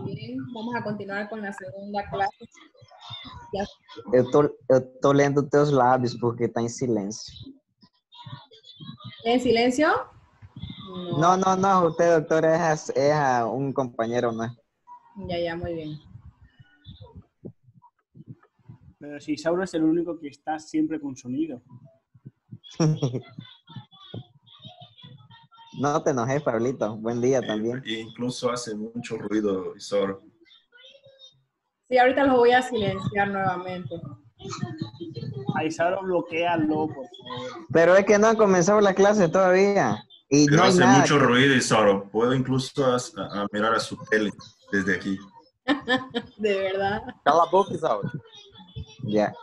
Bien, vamos a continuar com a segunda classe. Eu tô lendo teus lábios porque tá em silêncio. ¿En silencio? No, usted, doctor, es un compañero, ¿no? Ya, muy bien. Pero si Isauro es el único que está siempre con sonido. No te enojes, Pablito. Buen día también. Incluso hace mucho ruido, Isauro. Sí, ahorita los voy a silenciar nuevamente. A Isauro bloquéalo, por favor. Pero es que no ha comenzado la clase todavía. Y Pero no hay hace nada. mucho ruido, Isauro. Puedo incluso a mirar a su tele desde aquí. De verdad. Cala a boca, Isauro. Ya.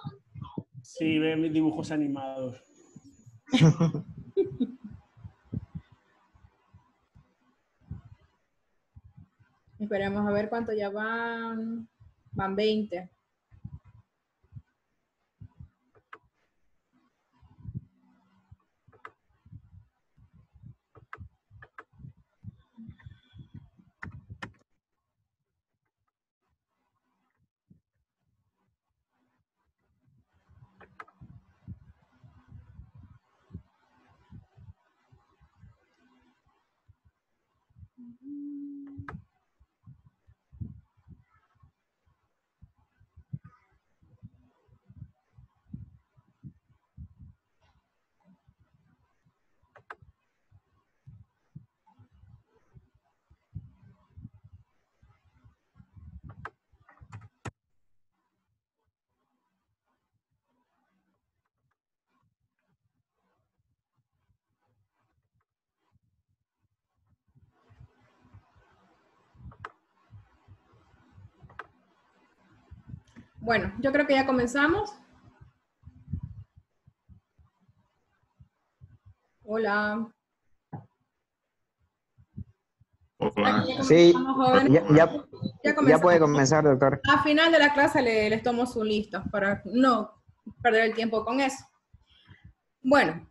Sí, ve mis dibujos animados. Esperemos a ver cuánto ya van. Van 20. Bueno, yo creo que ya comenzamos. Hola. Hola. Sí, Jóvenes. ya puede comenzar, doctor. A final de la clase les tomo su lista para no perder el tiempo con eso. Bueno,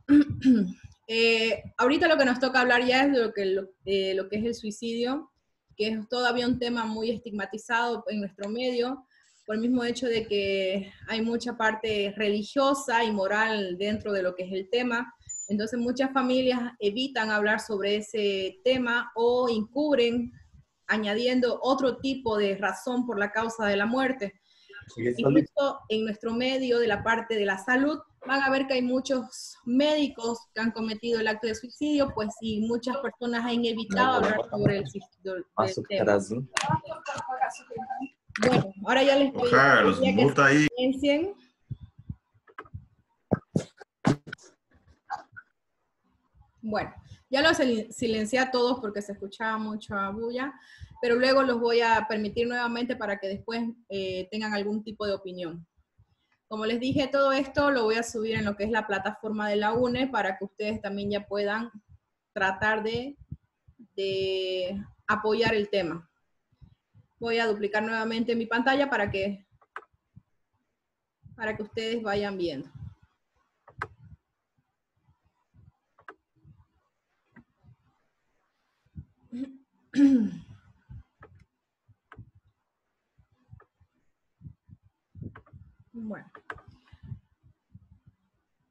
ahorita lo que nos toca hablar ya es de lo que es el suicidio, que es todavía un tema muy estigmatizado en nuestro medio, por el mismo hecho de que hay mucha parte religiosa y moral dentro de lo que es el tema. Entonces muchas familias evitan hablar sobre ese tema o encubren añadiendo otro tipo de razón por la causa de la muerte. Incluso en nuestro medio de la parte de la salud, van a ver que hay muchos médicos que han cometido el acto de suicidio, pues y muchas personas han evitado hablar sobre el tema. Bueno, ahora ya les pedí Carlos, que volta aí. silencien. Bueno, ya los silencié a todos porque se escuchaba mucha bulla, pero luego los voy a permitir nuevamente para que después tengan algún tipo de opinión. Como les dije, todo esto lo voy a subir en lo que es la plataforma de la UNE para que ustedes también ya puedan tratar de apoyar el tema. Voy a duplicar nuevamente mi pantalla para que ustedes vayan viendo. Bueno.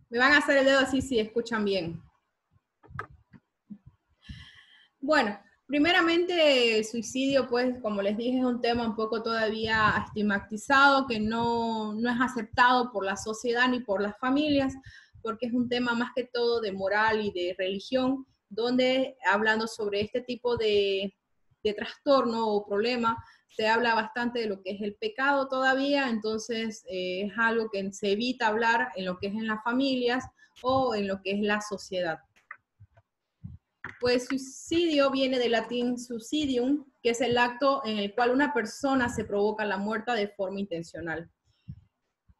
Me van a hacer el dedo así si escuchan bien. Bueno, primeramente el suicidio, pues como les dije, es un tema un poco todavía estigmatizado, que no es aceptado por la sociedad ni por las familias, porque es un tema más que todo de moral y de religión, donde hablando sobre este tipo de trastorno o problema, se habla bastante de lo que es el pecado todavía, entonces es algo que se evita hablar en lo que es en las familias o en lo que es la sociedad. Pues suicidio viene del latín suicidium, que es el acto en el cual una persona se provoca la muerte de forma intencional.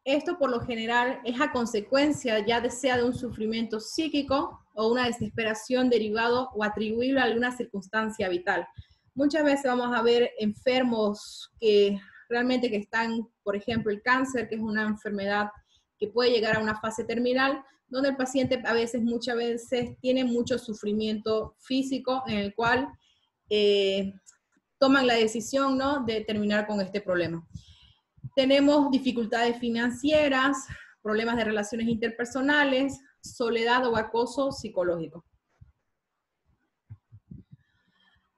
Esto por lo general es a consecuencia ya sea de un sufrimiento psíquico o una desesperación derivado o atribuible a alguna circunstancia vital. Muchas veces vamos a ver enfermos que realmente que están, por ejemplo, el cáncer, que es una enfermedad que puede llegar a una fase terminal, donde el paciente muchas veces tiene mucho sufrimiento físico en el cual toman la decisión, ¿no?, de terminar con este problema. Tenemos dificultades financieras, problemas de relaciones interpersonales, soledad o acoso psicológico.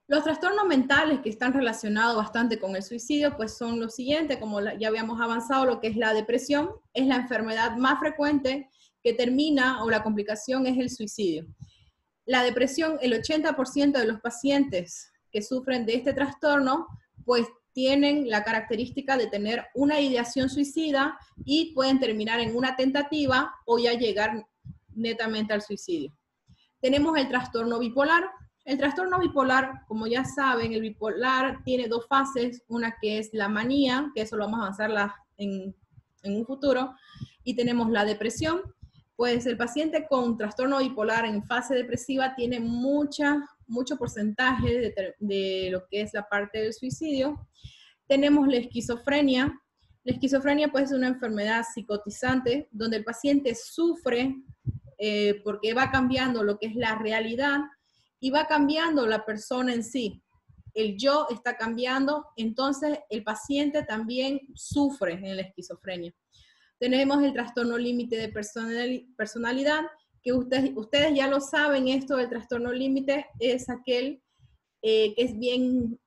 Los trastornos mentales que están relacionados bastante con el suicidio, pues son los siguientes, como ya habíamos avanzado, lo que es la depresión, es la enfermedad más frecuente que termina, o la complicación es el suicidio. La depresión, el 80% de los pacientes que sufren de este trastorno, pues tienen la característica de tener una ideación suicida y pueden terminar en una tentativa o ya llegar netamente al suicidio. Tenemos el trastorno bipolar. El trastorno bipolar, como ya saben, el bipolar tiene dos fases, una que es la manía, que eso lo vamos a avanzar en un futuro, y tenemos la depresión. Pues el paciente con trastorno bipolar en fase depresiva tiene mucho porcentaje de lo que es la parte del suicidio. Tenemos la esquizofrenia. La esquizofrenia pues, es una enfermedad psicotizante donde el paciente sufre porque va cambiando lo que es la realidad y va cambiando la persona en sí. El yo está cambiando, entonces el paciente también sufre en la esquizofrenia. Tenemos el trastorno límite de personalidad, que ustedes ya lo saben, esto del trastorno límite es aquel que es bien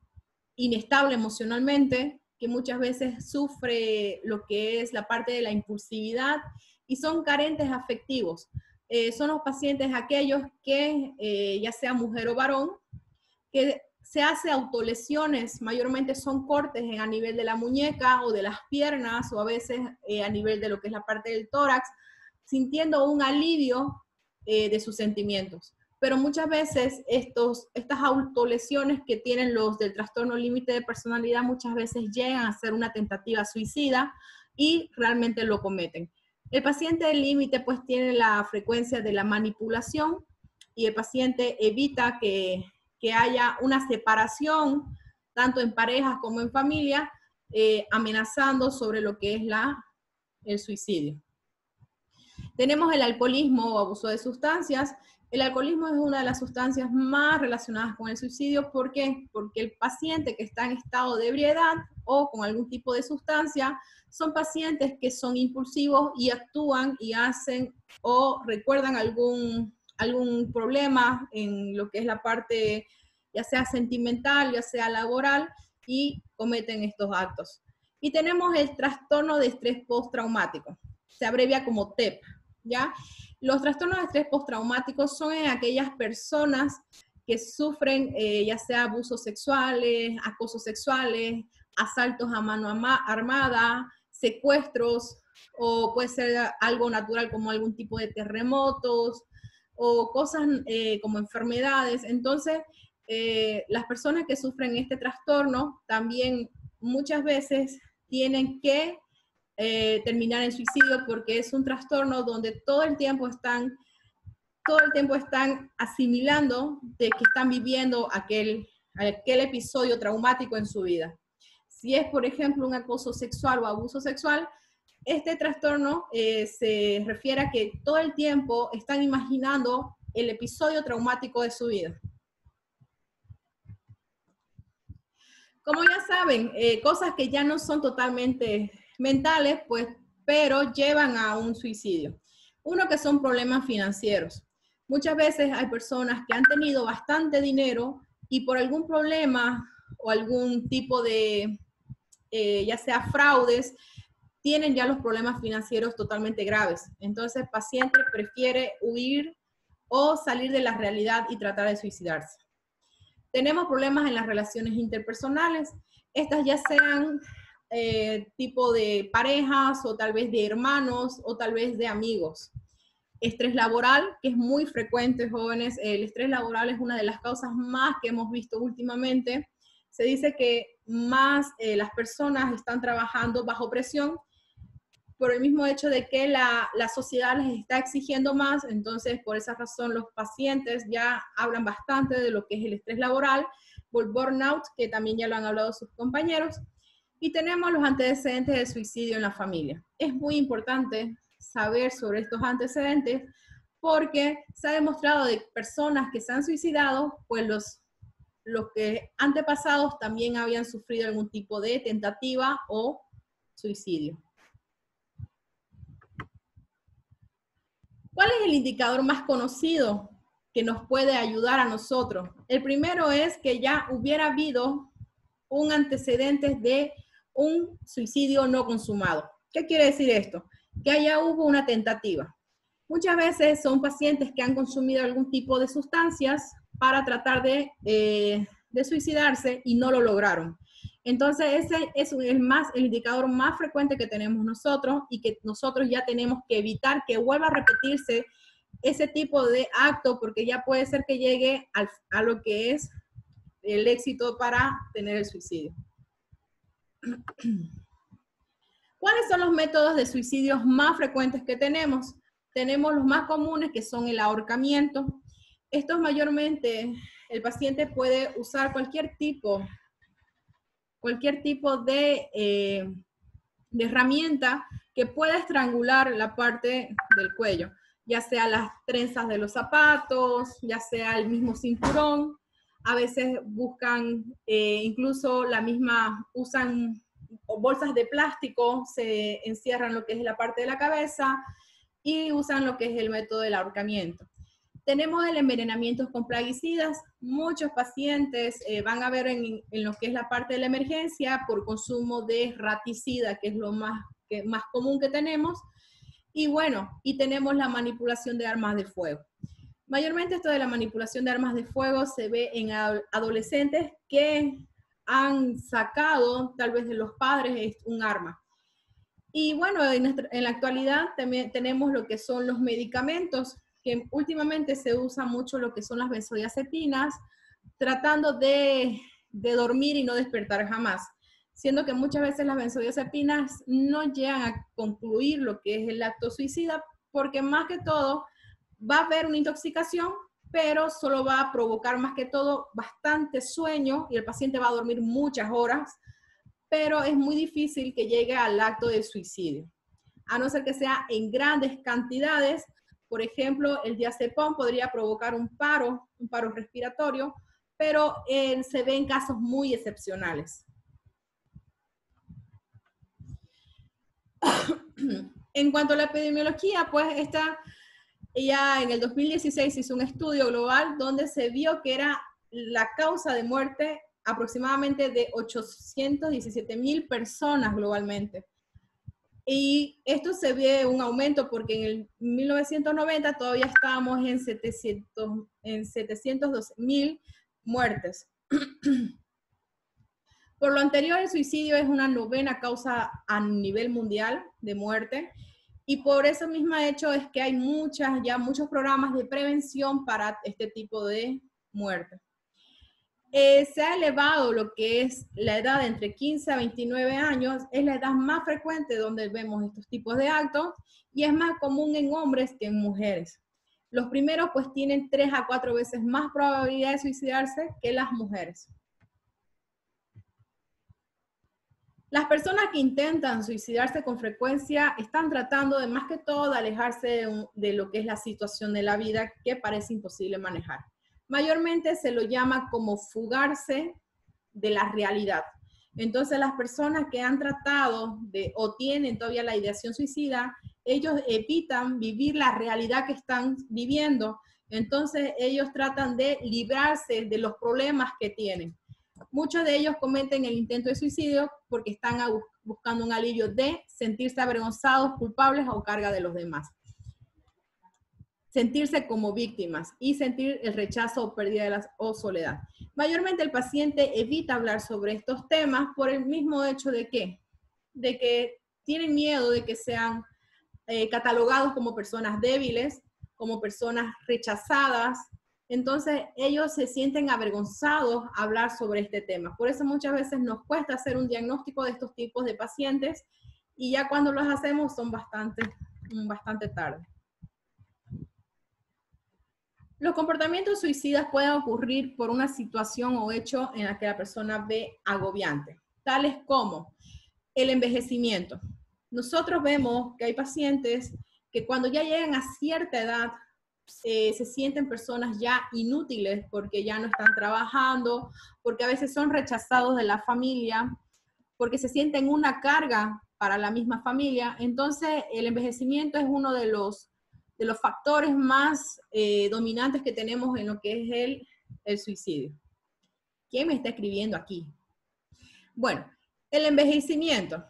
inestable emocionalmente, que muchas veces sufre lo que es la parte de la impulsividad y son carentes afectivos. Son los pacientes aquellos que, ya sea mujer o varón, que se hace autolesiones, mayormente son cortes a nivel de la muñeca o de las piernas, o a veces a nivel de lo que es la parte del tórax, sintiendo un alivio de sus sentimientos. Pero muchas veces estas autolesiones que tienen los del trastorno límite de personalidad muchas veces llegan a ser una tentativa suicida y realmente lo cometen. El paciente del límite pues tiene la frecuencia de la manipulación y el paciente evita que haya una separación, tanto en parejas como en familia, amenazando sobre lo que es el suicidio. Tenemos el alcoholismo o abuso de sustancias. El alcoholismo es una de las sustancias más relacionadas con el suicidio. ¿Por qué? Porque el paciente que está en estado de ebriedad o con algún tipo de sustancia son pacientes que son impulsivos y actúan y hacen o recuerdan algún problema en lo que es la parte ya sea sentimental, ya sea laboral, y cometen estos actos. Y tenemos el trastorno de estrés postraumático, se abrevia como TEP, ¿ya? Los trastornos de estrés postraumáticos son en aquellas personas que sufren ya sea abusos sexuales, acosos sexuales, asaltos a mano armada, secuestros, o puede ser algo natural como algún tipo de terremotos, o cosas como enfermedades. Entonces, las personas que sufren este trastorno también muchas veces tienen que terminar en suicidio porque es un trastorno donde todo el tiempo están asimilando de que están viviendo aquel episodio traumático en su vida. Si es, por ejemplo, un acoso sexual o abuso sexual, este trastorno se refiere a que todo el tiempo están imaginando el episodio traumático de su vida. Como ya saben, cosas que ya no son totalmente mentales, pues, pero llevan a un suicidio. Uno que son problemas financieros. Muchas veces hay personas que han tenido bastante dinero y por algún problema o algún tipo de, ya sea fraudes, tienen ya los problemas financieros totalmente graves. Entonces el paciente prefiere huir o salir de la realidad y tratar de suicidarse. Tenemos problemas en las relaciones interpersonales. Estas ya sean tipo de parejas o tal vez de hermanos o tal vez de amigos. Estrés laboral, que es muy frecuente, jóvenes. El estrés laboral es una de las causas más que hemos visto últimamente. Se dice que más las personas están trabajando bajo presión por el mismo hecho de que la sociedad les está exigiendo más. Entonces, por esa razón, los pacientes ya hablan bastante de lo que es el estrés laboral, por burnout, que también ya lo han hablado sus compañeros. Y tenemos los antecedentes de suicidio en la familia. Es muy importante saber sobre estos antecedentes porque se ha demostrado de personas que se han suicidado, pues los que antepasados también habían sufrido algún tipo de tentativa o suicidio. ¿Cuál es el indicador más conocido que nos puede ayudar a nosotros? El primero es que ya hubiera habido un antecedente de un suicidio no consumado. ¿Qué quiere decir esto? Que ya hubo una tentativa. Muchas veces son pacientes que han consumido algún tipo de sustancias para tratar de suicidarse y no lo lograron. Entonces ese es el indicador más frecuente que tenemos nosotros y que nosotros ya tenemos que evitar que vuelva a repetirse ese tipo de acto, porque ya puede ser que llegue a lo que es el éxito para tener el suicidio. ¿Cuáles son los métodos de suicidios más frecuentes que tenemos? Tenemos los más comunes, que son el ahorcamiento. Estos mayormente, el paciente puede usar cualquier tipo de herramienta que pueda estrangular la parte del cuello, ya sea las trenzas de los zapatos, ya sea el mismo cinturón. A veces buscan, incluso usan bolsas de plástico, se encierran lo que es la parte de la cabeza y usan lo que es el método del ahorcamiento. Tenemos el envenenamiento con plaguicidas. Muchos pacientes van a ver en lo que es la parte de la emergencia por consumo de raticida, que es lo más común que tenemos. Y bueno, y tenemos la manipulación de armas de fuego. Mayormente esto de la manipulación de armas de fuego se ve en adolescentes que han sacado tal vez de los padres un arma. Y bueno, en la actualidad también tenemos lo que son los medicamentos, que últimamente se usa mucho lo que son las benzodiazepinas, tratando de dormir y no despertar jamás. Siendo que muchas veces las benzodiazepinas no llegan a concluir lo que es el acto suicida, porque más que todo va a haber una intoxicación, pero solo va a provocar más que todo bastante sueño y el paciente va a dormir muchas horas, pero es muy difícil que llegue al acto de suicidio, a no ser que sea en grandes cantidades. Por ejemplo, el diazepam podría provocar un paro respiratorio, pero se ve en casos muy excepcionales. En cuanto a la epidemiología, pues ya en el 2016 hizo un estudio global donde se vio que era la causa de muerte aproximadamente de 817,000 personas globalmente. Y esto se ve un aumento porque en el 1990 todavía estábamos en 712,000 muertes. Por lo anterior, el suicidio es una 9ª causa a nivel mundial de muerte, y por eso mismo hecho es que hay muchos programas de prevención para este tipo de muerte. Se ha elevado lo que es la edad de entre 15 a 29 años, es la edad más frecuente donde vemos estos tipos de actos, y es más común en hombres que en mujeres. Los primeros pues tienen 3 a 4 veces más probabilidad de suicidarse que las mujeres. Las personas que intentan suicidarse con frecuencia están tratando de más que todo de alejarse de lo que es la situación de la vida que parece imposible manejar. Mayormente se lo llama como fugarse de la realidad. Entonces las personas que han tratado o tienen todavía la ideación suicida, ellos evitan vivir la realidad que están viviendo. Entonces ellos tratan de librarse de los problemas que tienen. Muchos de ellos cometen el intento de suicidio porque están buscando un alivio de sentirse avergonzados, culpables o carga de los demás. Sentirse como víctimas y sentir el rechazo o pérdida o soledad. Mayormente el paciente evita hablar sobre estos temas por el mismo hecho de que tienen miedo de que sean catalogados como personas débiles, como personas rechazadas. Entonces ellos se sienten avergonzados a hablar sobre este tema. Por eso muchas veces nos cuesta hacer un diagnóstico de estos tipos de pacientes, y ya cuando los hacemos son bastante tarde. Los comportamientos suicidas pueden ocurrir por una situación o hecho en la que la persona ve agobiante, tales como el envejecimiento. Nosotros vemos que hay pacientes que cuando ya llegan a cierta edad se sienten personas ya inútiles porque ya no están trabajando, porque a veces son rechazados de la familia, porque se sienten una carga para la misma familia. Entonces, el envejecimiento es uno de los factores más dominantes que tenemos en lo que es el suicidio. ¿Quién me está escribiendo aquí? Bueno, el envejecimiento.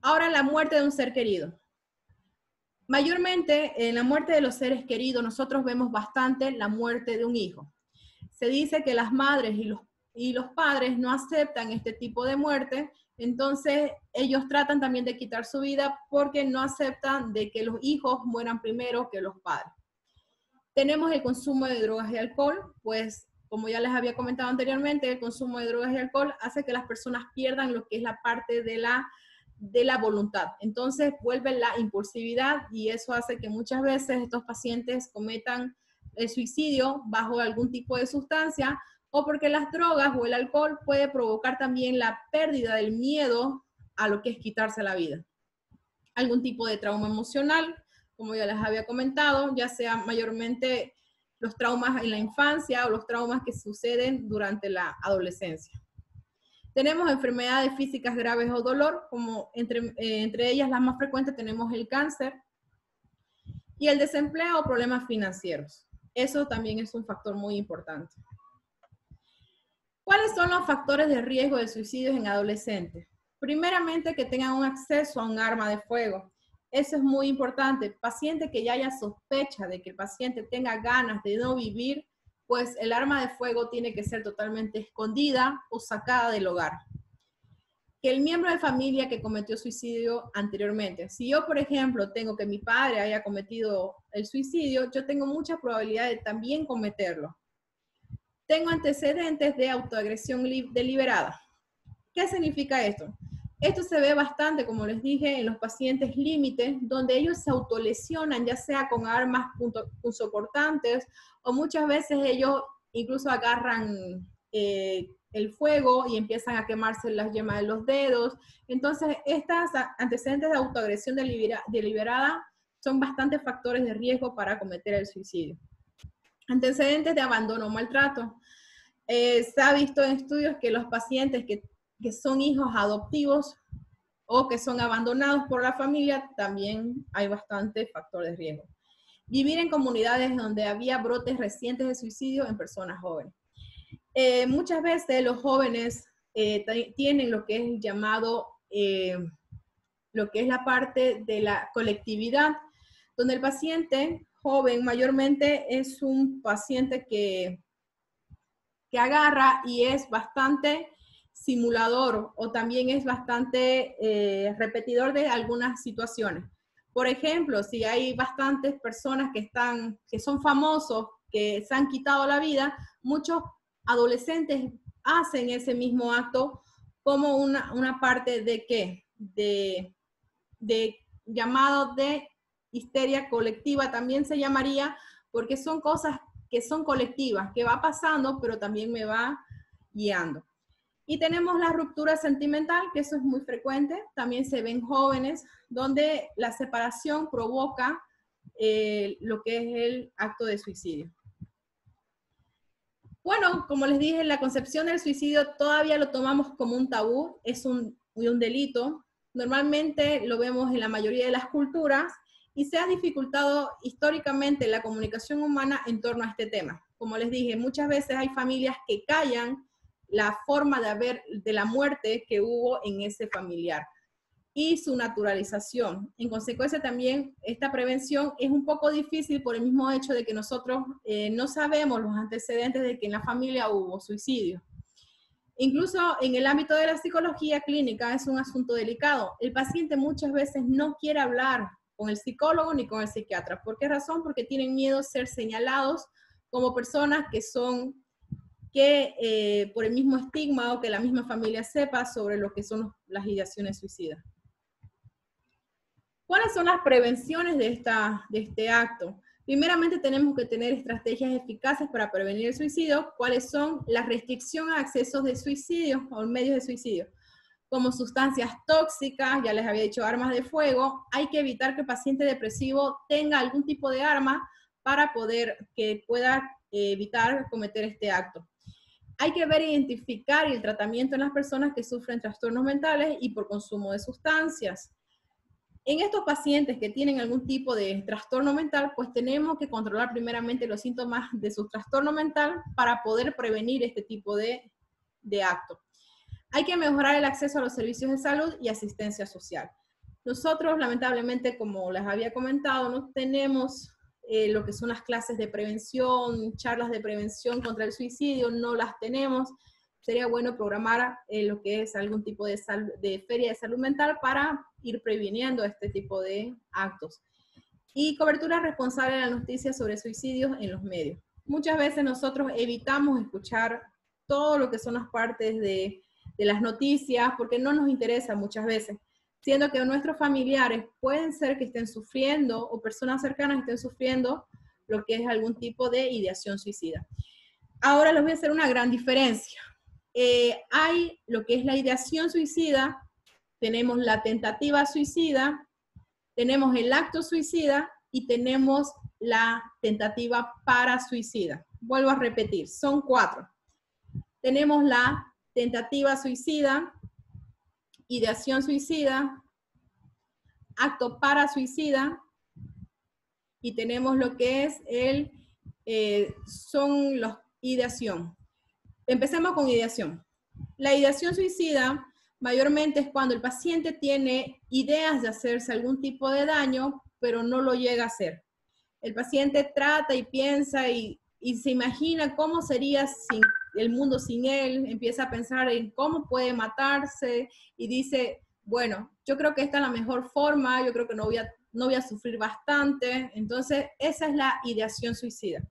Ahora la muerte de un ser querido. Mayormente en la muerte de los seres queridos nosotros vemos bastante la muerte de un hijo. Se dice que las madres y los padres no aceptan este tipo de muerte, entonces ellos tratan también de quitar su vida porque no aceptan de que los hijos mueran primero que los padres. Tenemos el consumo de drogas y alcohol, pues como ya les había comentado anteriormente, el consumo de drogas y alcohol hace que las personas pierdan lo que es la parte de la voluntad. Entonces vuelve la impulsividad y eso hace que muchas veces estos pacientes cometan el suicidio bajo algún tipo de sustancia o porque las drogas o el alcohol puede provocar también la pérdida del miedo a lo que es quitarse la vida. Algún tipo de trauma emocional, como ya les había comentado, ya sea mayormente los traumas en la infancia o los traumas que suceden durante la adolescencia. Tenemos enfermedades físicas graves o dolor, como entre ellas las más frecuentes tenemos el cáncer y el desempleo o problemas financieros. Eso también es un factor muy importante. ¿Cuáles son los factores de riesgo de suicidios en adolescentes? Primeramente, que tengan un acceso a un arma de fuego. Eso es muy importante. Paciente que ya haya sospecha de que el paciente tenga ganas de no vivir, pues el arma de fuego tiene que ser totalmente escondida o sacada del hogar. Que el miembro de familia que cometió suicidio anteriormente, si yo, por ejemplo, tengo que mi padre haya cometido el suicidio, yo tengo mucha probabilidad de también cometerlo. Tengo antecedentes de autoagresión deliberada. ¿Qué significa esto? Esto se ve bastante, como les dije, en los pacientes límites, donde ellos se autolesionan, ya sea con armas punzocortantes, o muchas veces ellos incluso agarran el fuego y empiezan a quemarse las yemas de los dedos. Entonces, estas antecedentes de autoagresión deliberada son bastantes factores de riesgo para cometer el suicidio. Antecedentes de abandono o maltrato. Se ha visto en estudios que los pacientes que son hijos adoptivos o que son abandonados por la familia, también hay bastante factor de riesgo. Vivir en comunidades donde había brotes recientes de suicidio en personas jóvenes. Muchas veces los jóvenes tienen lo que es llamado, lo que es la parte de la colectividad, donde el paciente joven mayormente es un paciente que agarra y es bastante simulador o también es bastante repetidor de algunas situaciones. Por ejemplo, si hay bastantes personas que son famosos, que se han quitado la vida, muchos adolescentes hacen ese mismo acto como una parte de ¿qué? De llamado de histeria colectiva, también se llamaría, porque son cosas que son colectivas, que va pasando, pero también me va guiando. Y tenemos la ruptura sentimental, que eso es muy frecuente, también se ven jóvenes, donde la separación provoca lo que es el acto de suicidio. Bueno, como les dije, la concepción del suicidio todavía lo tomamos como un tabú, es un delito. Normalmente lo vemos en la mayoría de las culturas y se ha dificultado históricamente la comunicación humana en torno a este tema. Como les dije, muchas veces hay familias que callan la forma de la muerte que hubo en ese familiar y su naturalización. En consecuencia también esta prevención es un poco difícil por el mismo hecho de que nosotros no sabemos los antecedentes de que en la familia hubo suicidio. Incluso en el ámbito de la psicología clínica es un asunto delicado. El paciente muchas veces no quiere hablar con el psicólogo ni con el psiquiatra. ¿Por qué razón? Porque tienen miedo a ser señalados como personas que por el mismo estigma o que la misma familia sepa sobre lo que son las ideaciones suicidas. ¿Cuáles son las prevenciones de este acto? Primeramente tenemos que tener estrategias eficaces para prevenir el suicidio. ¿Cuáles son? La restricción a accesos de suicidio o medios de suicidio, como sustancias tóxicas, ya les había dicho armas de fuego. Hay que evitar que el paciente depresivo tenga algún tipo de arma para que pueda evitar cometer este acto. Hay que ver, identificar el tratamiento en las personas que sufren trastornos mentales y por consumo de sustancias. En estos pacientes que tienen algún tipo de trastorno mental, pues tenemos que controlar primeramente los síntomas de su trastorno mental para poder prevenir este tipo de acto. Hay que mejorar el acceso a los servicios de salud y asistencia social. Nosotros, lamentablemente, como les había comentado, no tenemos lo que son las clases de prevención, charlas de prevención contra el suicidio, no las tenemos. Sería bueno programar lo que es algún tipo de feria de salud mental para ir previniendo este tipo de actos. Y cobertura responsable de la noticia sobre suicidios en los medios. Muchas veces nosotros evitamos escuchar todo lo que son las partes de las noticias porque no nos interesa muchas veces, siendo que nuestros familiares pueden ser que estén sufriendo o personas cercanas estén sufriendo lo que es algún tipo de ideación suicida. Ahora les voy a hacer una gran diferencia. Hay lo que es la ideación suicida, tenemos la tentativa suicida, tenemos el acto suicida y tenemos la tentativa para suicida. Vuelvo a repetir, son 4. Tenemos la tentativa suicida, ideación suicida, acto para suicida, y tenemos lo que es son los ideación. Empecemos con ideación. La ideación suicida mayormente es cuando el paciente tiene ideas de hacerse algún tipo de daño, pero no lo llega a hacer. El paciente trata y piensa y se imagina cómo sería el mundo sin él, empieza a pensar en cómo puede matarse y dice, bueno, yo creo que esta es la mejor forma, yo creo que no voy a sufrir bastante. Entonces, esa es la ideación suicida.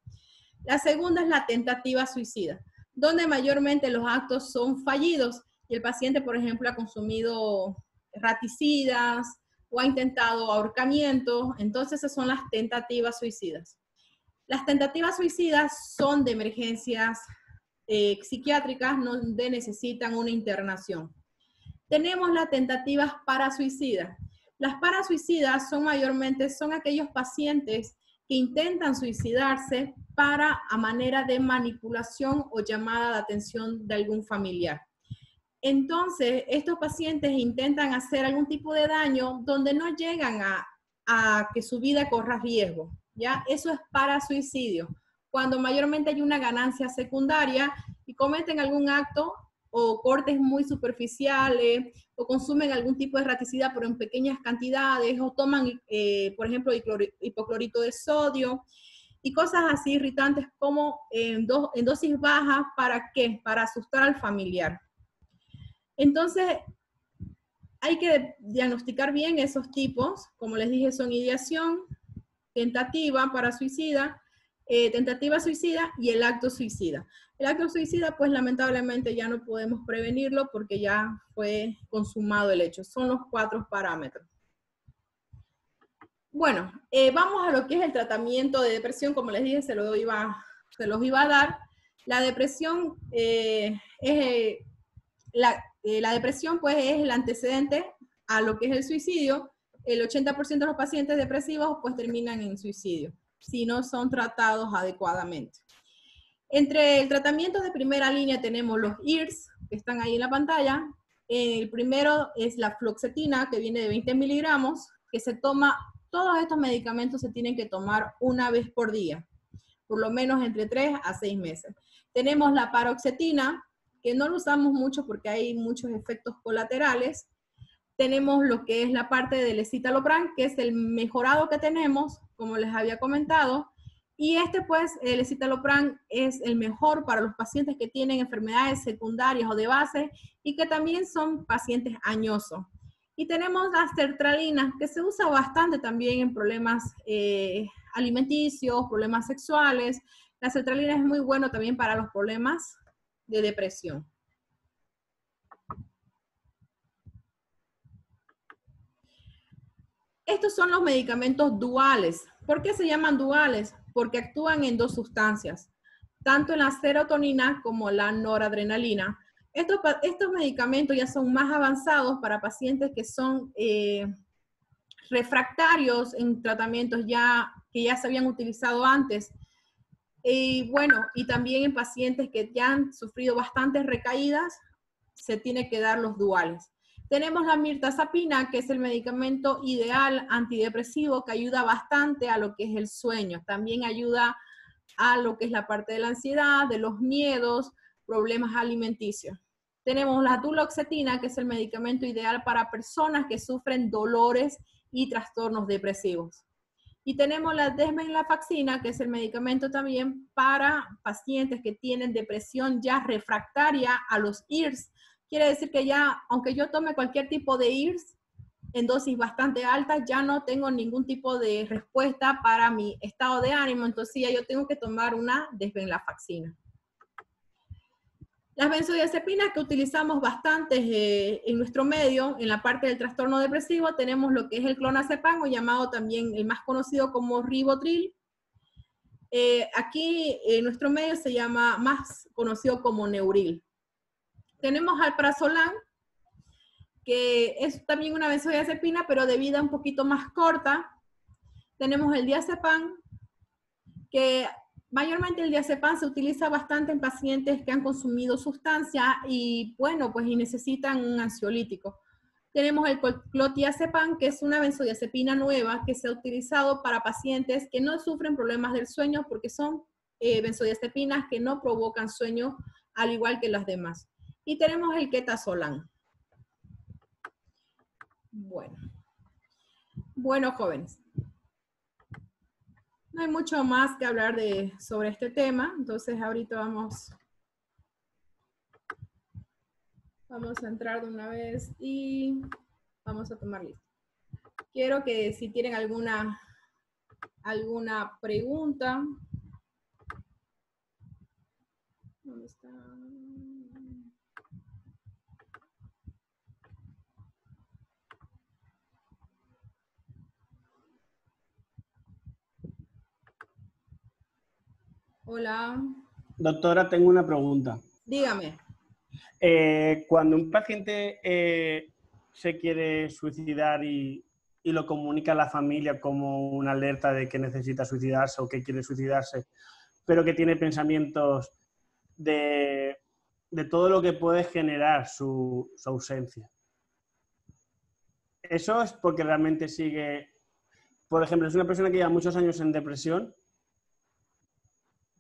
La segunda es la tentativa suicida, donde mayormente los actos son fallidos y el paciente, por ejemplo, ha consumido raticidas o ha intentado ahorcamiento. Entonces, esas son las tentativas suicidas. Las tentativas suicidas son de emergencias psiquiátricas donde necesitan una internación. Tenemos las tentativas parasuicidas. Las parasuicidas son aquellos pacientes que intentan suicidarse a manera de manipulación o llamada de atención de algún familiar. Entonces, estos pacientes intentan hacer algún tipo de daño donde no llegan a que su vida corra riesgo, ¿ya? Eso es parasuicidio, cuando mayormente hay una ganancia secundaria y cometen algún acto o cortes muy superficiales o consumen algún tipo de erraticidad pero en pequeñas cantidades o toman, por ejemplo, hipoclorito de sodio y cosas así irritantes como en dosis bajas. ¿Para qué? Para asustar al familiar. Entonces, hay que diagnosticar bien esos tipos. Como les dije, son ideación, tentativa para suicida, tentativa suicida y el acto suicida. El acto suicida, pues lamentablemente ya no podemos prevenirlo porque ya fue consumado el hecho. Son los 4 parámetros. Bueno, vamos a lo que es el tratamiento de depresión. Como les dije, se los iba a dar. La depresión la depresión pues es el antecedente a lo que es el suicidio. El 80% de los pacientes depresivos pues terminan en suicidio si no son tratados adecuadamente. Entre el tratamiento de primera línea tenemos los IRS, que están ahí en la pantalla. El primero es la fluoxetina, que viene de 20 miligramos, que se toma, todos estos medicamentos se tienen que tomar una vez por día, por lo menos entre 3 a 6 meses. Tenemos la paroxetina, que no lo usamos mucho porque hay muchos efectos colaterales. Tenemos lo que es la parte del escitalopram, que es el mejorado que tenemos, como les había comentado. Y pues, el escitalopram es el mejor para los pacientes que tienen enfermedades secundarias o de base y que también son pacientes añosos. Y tenemos la sertralina, que se usa bastante también en problemas alimenticios, problemas sexuales. La sertralina es muy bueno también para los problemas de depresión. Estos son los medicamentos duales. ¿Por qué se llaman duales? Porque actúan en 2 sustancias, tanto en la serotonina como la noradrenalina. Estos medicamentos ya son más avanzados para pacientes que son refractarios en tratamientos que ya se habían utilizado antes. Y bueno, y también en pacientes que ya han sufrido bastantes recaídas, se tiene que dar los duales. Tenemos la mirtazapina, que es el medicamento ideal antidepresivo que ayuda bastante a lo que es el sueño. También ayuda a lo que es la parte de la ansiedad, de los miedos, problemas alimenticios. Tenemos la duloxetina, que es el medicamento ideal para personas que sufren dolores y trastornos depresivos. Y tenemos la desvenlafaxina, que es el medicamento también para pacientes que tienen depresión ya refractaria a los IRS. Quiere decir que ya, aunque yo tome cualquier tipo de IRS en dosis bastante altas, ya no tengo ningún tipo de respuesta para mi estado de ánimo, entonces ya yo tengo que tomar una desvenlafaxina. Las benzodiazepinas que utilizamos bastante en nuestro medio, en la parte del trastorno depresivo, tenemos lo que es el clonazepam, o llamado también el más conocido como ribotril. Aquí en nuestro medio se llama más conocido como Neuril. Tenemos alprazolam, que es también una benzodiazepina, pero de vida un poquito más corta. Tenemos el diazepam, que mayormente el diazepam se utiliza bastante en pacientes que han consumido sustancias y, bueno, pues y necesitan un ansiolítico. Tenemos el clothiazepam, que es una benzodiazepina nueva que se ha utilizado para pacientes que no sufren problemas del sueño porque son benzodiazepinas que no provocan sueño al igual que las demás. Y tenemos el ketazolam. Bueno, jóvenes. No hay mucho más que hablar sobre este tema, entonces ahorita vamos a entrar de una vez y vamos a tomar lista. Quiero que si tienen alguna pregunta. ¿Dónde está? Hola. Doctora, tengo una pregunta. Dígame. Cuando un paciente se quiere suicidar y lo comunica a la familia como una alerta de que necesita suicidarse o que quiere suicidarse, pero que tiene pensamientos de todo lo que puede generar su ausencia. ¿Eso es porque realmente sigue? Por ejemplo, es una persona que lleva muchos años en depresión,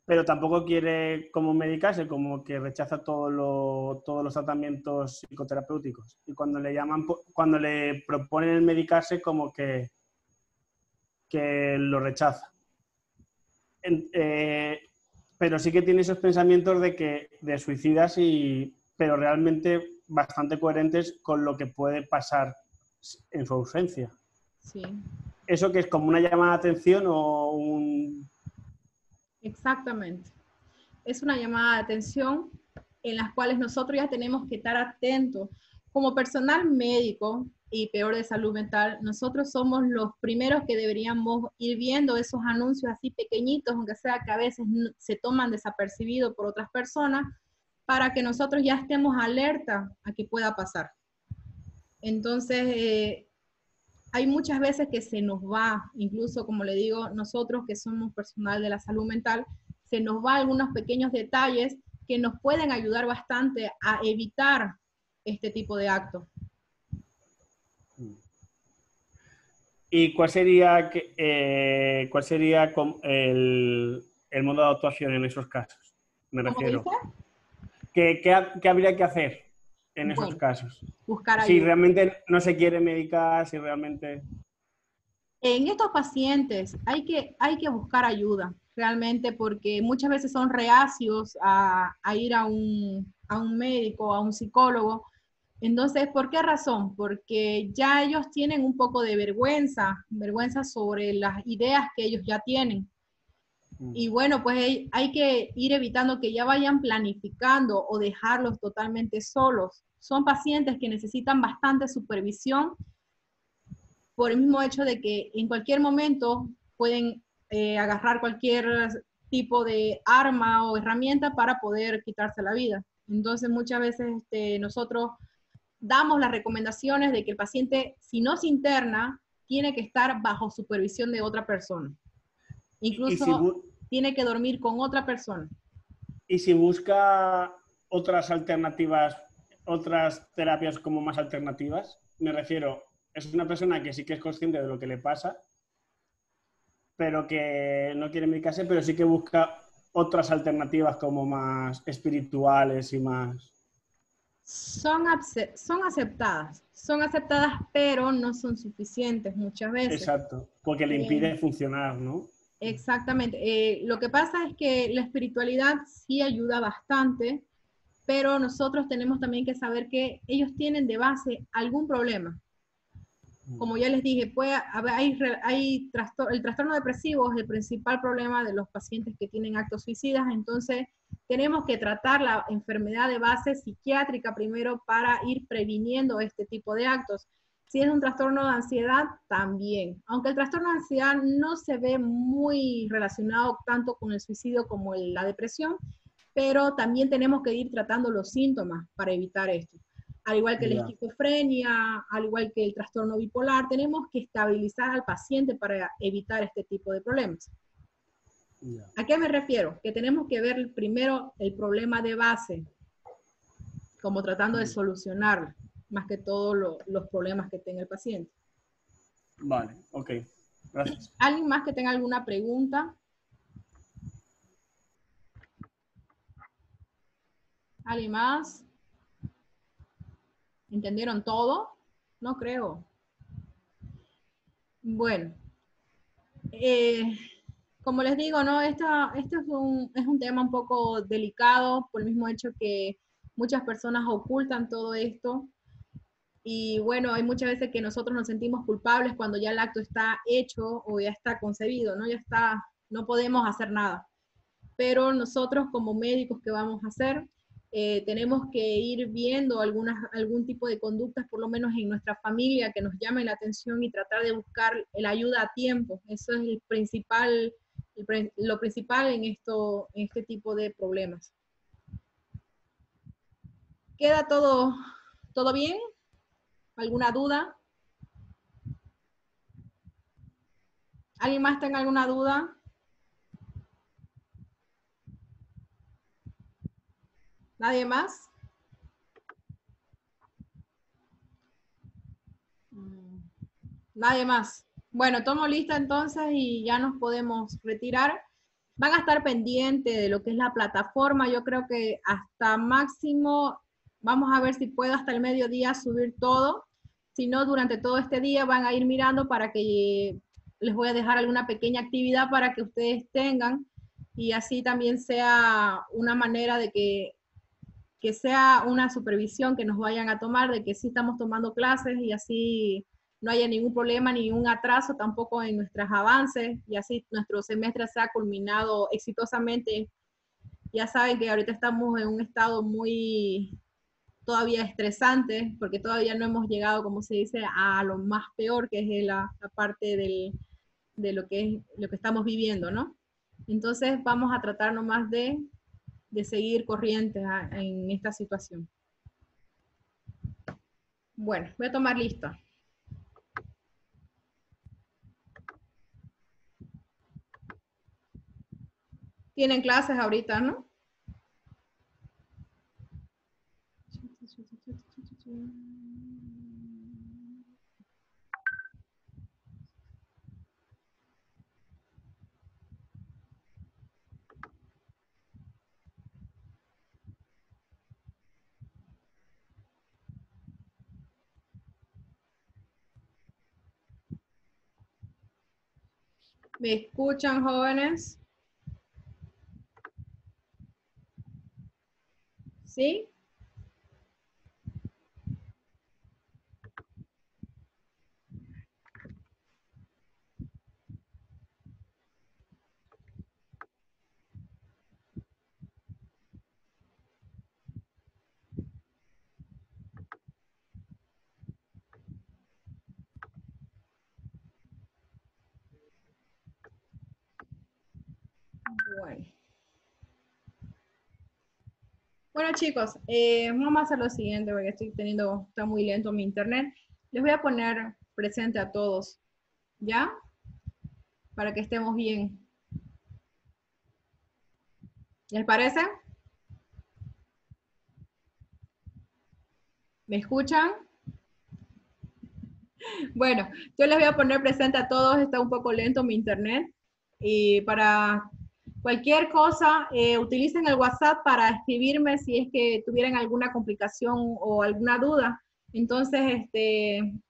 pero tampoco quiere como medicarse, como que rechaza todos los tratamientos psicoterapéuticos. Y cuando le proponen el medicarse, como que lo rechaza. Pero sí que tiene esos pensamientos de suicidas, pero realmente bastante coherentes con lo que puede pasar en su ausencia. Sí. ¿Eso que es como una llamada de atención o un...? Exactamente. Es una llamada de atención en las cuales nosotros ya tenemos que estar atentos. Como personal médico y peor de salud mental, nosotros somos los primeros que deberíamos ir viendo esos anuncios así pequeñitos, aunque sea que a veces se toman desapercibidos por otras personas, para que nosotros ya estemos alerta a que pueda pasar. Entonces, hay muchas veces que se nos va, incluso como le digo, nosotros que somos personal de la salud mental, se nos va algunos pequeños detalles que nos pueden ayudar bastante a evitar este tipo de actos. ¿Y cuál sería el modo de actuación en esos casos? Me refiero. ¿Qué habría que hacer en esos casos? Buscar ayuda. Si realmente no se quiere medicar, si realmente... En estos pacientes hay que buscar ayuda, realmente, porque muchas veces son reacios a ir a un médico, a un psicólogo. Entonces, ¿por qué razón? Porque ya ellos tienen un poco de vergüenza sobre las ideas que ellos ya tienen. Y bueno, pues hay que ir evitando que ya vayan planificando o dejarlos totalmente solos. Son pacientes que necesitan bastante supervisión por el mismo hecho de que en cualquier momento pueden agarrar cualquier tipo de arma o herramienta para poder quitarse la vida. Entonces, muchas veces nosotros damos las recomendaciones de que el paciente, si no se interna, tiene que estar bajo supervisión de otra persona. Incluso tiene que dormir con otra persona. Y si busca otras alternativas, otras terapias como más alternativas, me refiero, es una persona que sí que es consciente de lo que le pasa, pero que no quiere medicarse, pero sí que busca otras alternativas como más espirituales y más... Son aceptadas, pero no son suficientes muchas veces. Exacto, porque le impide funcionar, ¿no? Exactamente. Lo que pasa es que la espiritualidad sí ayuda bastante, pero nosotros tenemos también que saber que ellos tienen de base algún problema. Como ya les dije, el trastorno depresivo es el principal problema de los pacientes que tienen actos suicidas, entonces tenemos que tratar la enfermedad de base psiquiátrica primero para ir previniendo este tipo de actos. Si es un trastorno de ansiedad, también. Aunque el trastorno de ansiedad no se ve muy relacionado tanto con el suicidio como la depresión, pero también tenemos que ir tratando los síntomas para evitar esto. Al igual que la esquizofrenia, al igual que el trastorno bipolar, tenemos que estabilizar al paciente para evitar este tipo de problemas. ¿A qué me refiero? Que tenemos que ver primero el problema de base, como tratando de solucionar más que todos los problemas que tenga el paciente. Vale, ok. Gracias. ¿Alguien más que tenga alguna pregunta? ¿Alguien más? ¿Entendieron todo? No creo. Bueno. Como les digo, ¿no? Este es un tema un poco delicado por el mismo hecho que muchas personas ocultan todo esto. Y bueno, hay muchas veces que nosotros nos sentimos culpables cuando ya el acto está hecho o ya está concebido, ¿no? Ya está, no podemos hacer nada. Pero nosotros como médicos, ¿qué vamos a hacer? Tenemos que ir viendo algún tipo de conductas, por lo menos en nuestra familia, que nos llamen la atención y tratar de buscar la ayuda a tiempo. Eso es lo principal en este tipo de problemas. ¿Queda todo bien? ¿Alguna duda? ¿Alguien más tenga alguna duda? ¿Nadie más? Nadie más. Bueno, tomo lista entonces y ya nos podemos retirar. Van a estar pendientes de lo que es la plataforma. Yo creo que hasta máximo, vamos a ver si puedo hasta el mediodía subir todo. Si no, durante todo este día van a ir mirando para que les voy a dejar alguna pequeña actividad para que ustedes tengan y así también sea una manera de que sea una supervisión que nos vayan a tomar, de que sí estamos tomando clases y así no haya ningún problema, ni ningún atraso tampoco en nuestros avances y así nuestro semestre se ha culminado exitosamente. Ya saben que ahorita estamos en un estado muy todavía estresante porque todavía no hemos llegado, como se dice, a lo más peor que es la parte de lo que estamos viviendo, ¿no? Entonces vamos a tratar nomás de seguir corrientes en esta situación. Bueno, voy a tomar lista. Tienen clases ahorita, ¿no? ¿Me escuchan, jóvenes? ¿Sí? Bueno. Bueno, chicos, vamos a hacer lo siguiente porque está muy lento mi internet. Les voy a poner presente a todos. ¿Ya? Para que estemos bien. ¿Les parece? ¿Me escuchan? Bueno, yo les voy a poner presente a todos, está un poco lento mi internet. Y para cualquier cosa, utilicen el WhatsApp para escribirme si es que tuvieran alguna complicación o alguna duda. Entonces,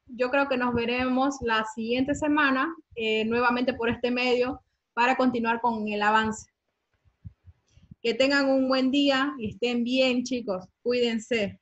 yo creo que nos veremos la siguiente semana, nuevamente por este medio, para continuar con el avance. Que tengan un buen día y estén bien, chicos. Cuídense.